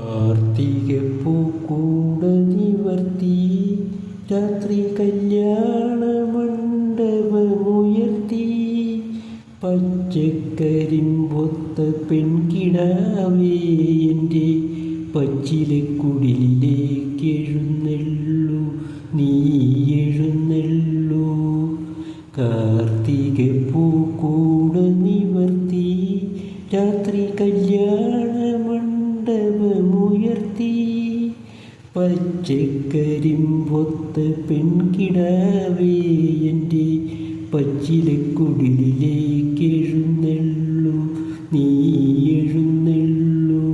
കാർത്തിക പൂക്കൂട നിവർത്തി രാത്രി കല്യാണ മണ്ഡപമുയർത്തി പച്ചക്കരിമ്പൊത്ത പെൺകിടാവേ എൻ്റെ പച്ചിലക്കുടിലേക്ക് എഴുന്നള്ളൂ, നീ എഴുന്നള്ളൂ. കാർത്തിക പൂക്കൂട നിവർത്തി രാത്രി കല്യാണ മണ്ഡപമുയർത്തി പച്ചക്കരിമ്പൊത്ത പെൺകിടാവേ എൻ്റെ പച്ചിലക്കുടിലേക്ക് എഴുന്നള്ളൂ, നീ എഴുന്നള്ളൂ.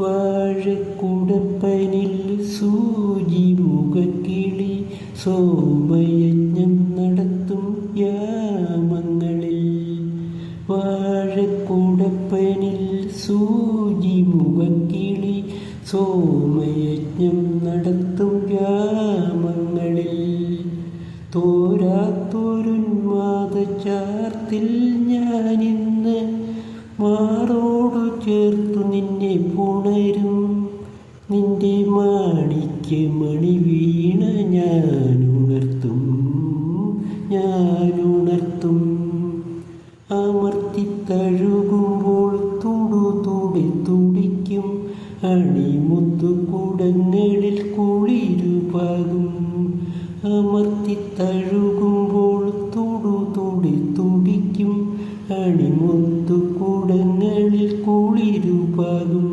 വാഴക്കുടപ്പനിൽ സൂചി മുഖക്കിളി സോമയജ്ഞം നടത്തും യാമങ്ങളിൽ. വാഴക്കുടപ്പനിൽ സൂചി മുഖക്കിളി സോമയജ്ഞം നടത്തും യാമങ്ങളിൽ. തോരാത്തൊരുന്മാദചാർത്തിൽ ഞാനിന്ന് മാറോടു ചേർത്തു നിന്നെ പുണരും. നിന്റെ മാണിക്യമണി വീണ ഞാനുണർത്തും, ഞാനുണർത്തും. അമർത്തിത്തഴുകുമ്പോൾ തുടുതുടി തുടിക്കും അണിമുത്തുകുടങ്ങളിൽ കുളിരുപാകും. അമർത്തിത്തഴുകുമ്പോൾ തുടുതുടി തുടിക്കും അണിമുത്തുകുടങ്ങളിൽ കുളിരുപാകും.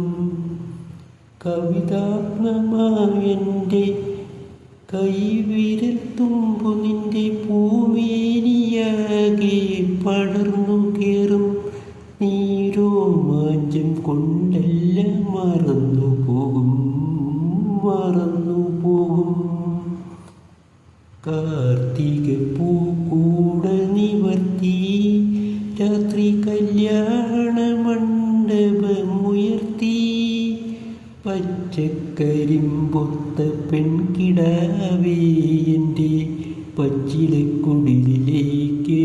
കവിതാത്മമായെൻ്റെ കൈവിരൽ തുമ്പു നിന്റെ പൂമേനിയാകെ പടർന്നു കയറും. നീരോമാഞ്ചം കൊണ്ടെല്ലാം മറന്നു പോകും, മറന്നു പോകും. കാർത്തിക പൂക്കൂട നിവർത്തി രാത്രി കല്യാണ മണ്ഡപമുയർത്തി പച്ചക്കരിമ്പൊത്ത പെൺകിടാവേ എൻ്റെ പച്ചിലക്കുടിലേക്ക്